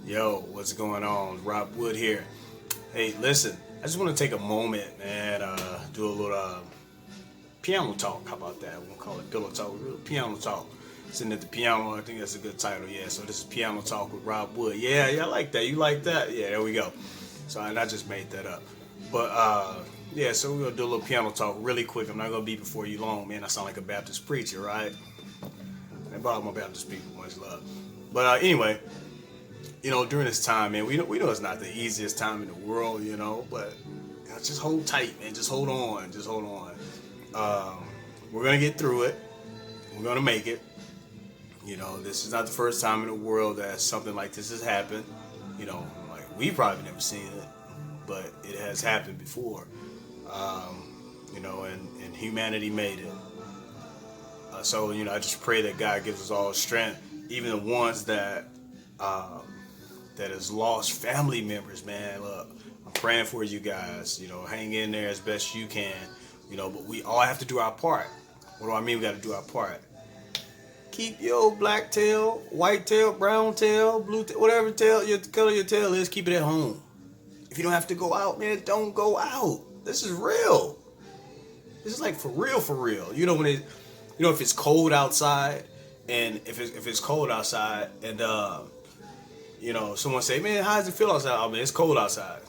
Yo, what's going on? RobWood here. Hey, listen, I just want to take a moment and do a little piano talk. How about that? We'll call it pillow talk. Real piano talk. Sitting at the piano, I think that's a good title. Yeah, so this is Piano Talk with RobWood. Yeah, I like that. You like that? Yeah, there we go. So I just made that up. But yeah, so we're gonna do a little piano talk really quick. I'm not gonna be before you long, man. I sound like a Baptist preacher, right? I brought my Baptist people, much love. But anyway, during this time, man, we know it's not the easiest time in the world, but just hold tight, man. Just hold on. Just hold on. We're going to get through it. We're going to make it. This is not the first time in the world that something like this has happened. Like we probably never seen it, but it has happened before. And humanity made it. So I just pray that God gives us all strength, even the ones that has lost family members, man. Look, I'm praying for you guys. Hang in there as best you can. But we all have to do our part. What do I mean? We got to do our part. Keep your black tail, white tail, brown tail, blue tail, whatever tail, your color your tail is. Keep it at home. If you don't have to go out, man, don't go out. This is real. This is like for real, for real. When if it's cold outside, and if it's cold outside, and someone say, man, how does it feel outside? Oh man, it's cold outside.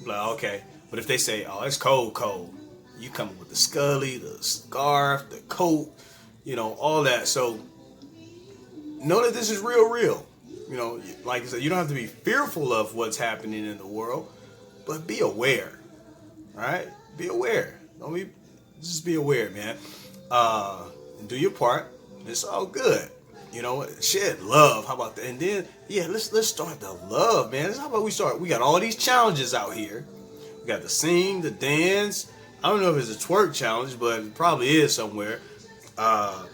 I'm like, okay. But if they say, oh, it's cold, you come with the scully, the scarf, the coat, all that. So know that this is real. Like I said, you don't have to be fearful of what's happening in the world, but be aware. All right? Be aware. Just be aware, man. Do your part. It's all good. Shed love. How about that? And then, yeah, let's start the love, man. How about we start? We got all these challenges out here. We got the sing, the dance. I don't know if it's a twerk challenge, but it probably is somewhere. But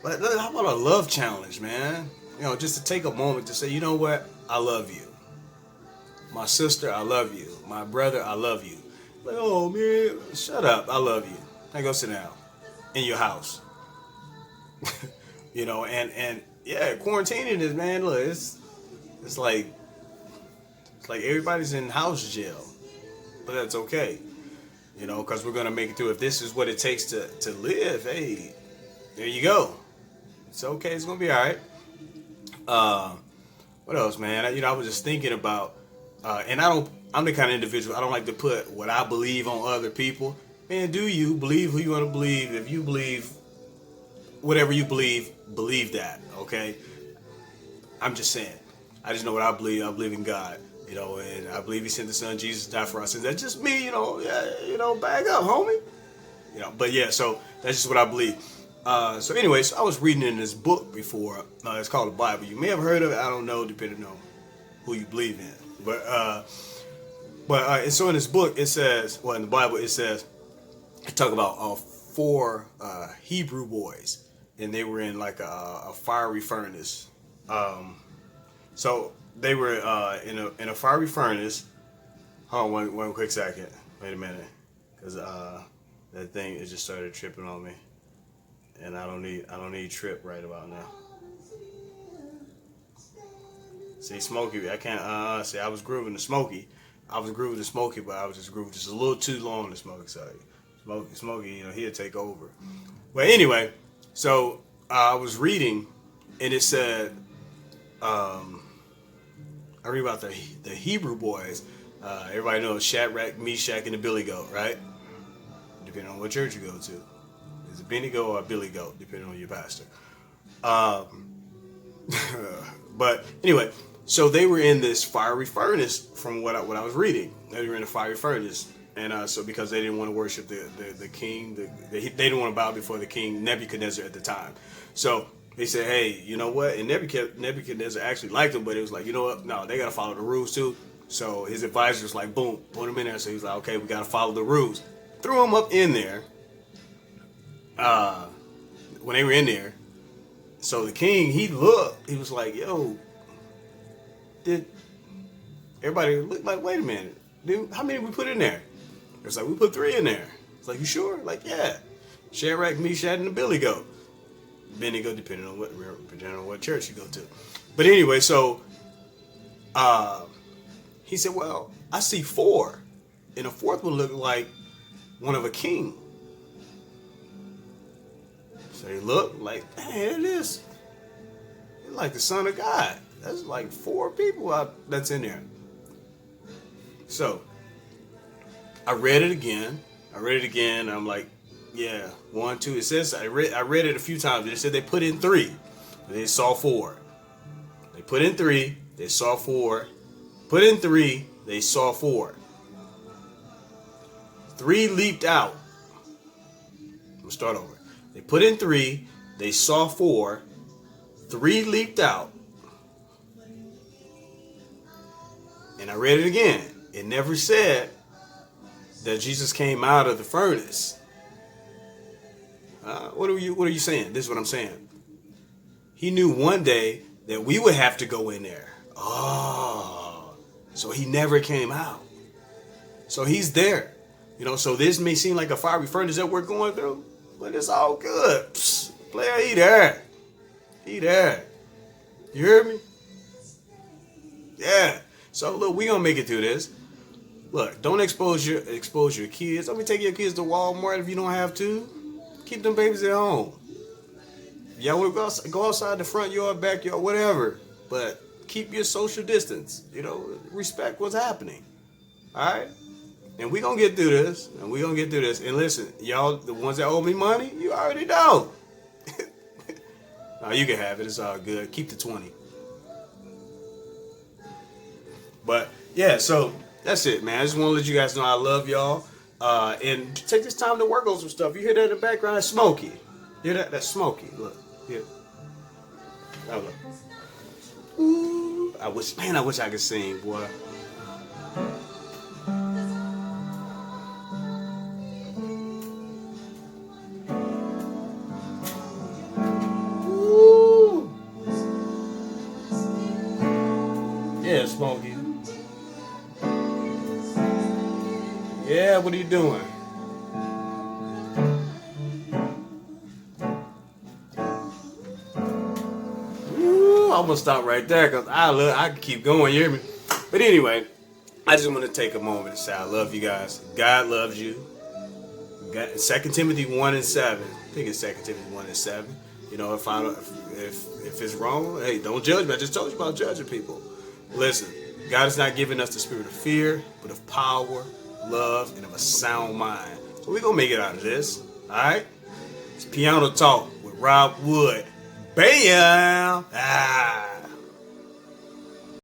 how about a love challenge, man? Just to take a moment to say, you know what? I love you. My sister, I love you. My brother, I love you. Like, oh man, shut up. I love you. Now go sit down in your house. And yeah, quarantining is, man, look, it's like everybody's in house jail, but that's okay, because we're gonna make it through. If this is what it takes to live, hey, there you go. It's okay. It's gonna be all right. What else, man? I was just thinking about, and I'm the kind of individual, I don't like to put what I believe on other people. Man, do you believe who you want to believe? If you believe whatever you believe that, okay? I'm just saying. I just know what I believe. I believe in God, and I believe He sent the Son Jesus to die for our sins. That's just me, bag up, homie. But yeah, so that's just what I believe. So anyways, I was reading in this book before. It's called the Bible. You may have heard of it. I don't know, depending on who you believe in. But and so in this book, it says, in the Bible, it talk about 4 Hebrew boys. And they were in like a fiery furnace. So they were in a fiery furnace. Hold on one quick second. Wait a minute, because that thing it just started tripping on me, and I don't need trip right about now. See, Smokey, I can't. See, I was grooving to Smokey. But I was just grooving just a little too long to Smokey. So Smokey, he'll take over. But anyway. So I was reading, and it said, I read about the Hebrew boys. Everybody knows Shadrach, Meshach, and the Billy Goat, right? Depending on what church you go to. Is it Benny Goat or Billy Goat, depending on your pastor. But anyway, so they were in this fiery furnace from what I was reading. They were in a fiery furnace. And so because they didn't want to worship the king, they didn't want to bow before the king Nebuchadnezzar at the time. So they said, hey, you know what? And Nebuchadnezzar actually liked them, but it was like, you know what? No, they got to follow the rules too. So his advisor was like, boom, put him in there. So he's like, okay, we got to follow the rules. Threw him up in there. When they were in there, so the king, he looked. He was like, yo, did everybody look like, wait a minute. Dude, how many we put in there? It's like, we put 3 in there. It's like, you sure? Like, yeah. Shadrach, Meshach, and the Billy Goat. Benny Goat, depending on what church you go to. But anyway, so He said, well, I see 4. And the 4th one looked like one of a king. So he looked like, man, it is. It's like the Son of God. That's like 4 people that's in there. So I read it again. I'm like, yeah, 1, 2. It says I read it a few times. It said they put in 3, but they saw 4. They put in 3, they saw 4. Put in 3, they saw 4. 3 leaped out. We'll start over. They put in 3, they saw 4. 3 leaped out. And I read it again. It never said that Jesus came out of the furnace. What are you saying? This is what I'm saying. He knew one day that we would have to go in there. Oh, so he never came out. So he's there. So this may seem like a fiery furnace that we're going through, but it's all good. Psst, player, he there. He there. You hear me? Yeah. So look, we gonna make it through this. Look, don't expose your kids. Don't be taking your kids to Walmart if you don't have to. Keep them babies at home. Y'all want to go outside the front yard, backyard, whatever. But keep your social distance. Respect what's happening. All right? And we going to get through this. And listen, y'all, the ones that owe me money, you already know. No, you can have it. It's all good. Keep the 20. But, yeah, so that's it, man. I just want to let you guys know I love y'all. And take this time to work on some stuff. You hear that in the background? It's Smokey. Hear that? That's Smokey. Look. Here. Oh, look. Ooh. I wish I could sing, boy. Ooh. Yeah, Smokey. Yeah, what are you doing? Ooh, I'm gonna stop right there because I can keep going, you hear me? But anyway, I just want to take a moment to say I love you guys. God loves you. 2 Timothy 1:7. I think it's 2 Timothy 1:7. If it's wrong, hey, don't judge me. I just told you about judging people. Listen, God has not given us the spirit of fear, but of power, love, and of a sound mind. So we're going to make it out of this. All right? It's Piano Talk with RobWood. Bam!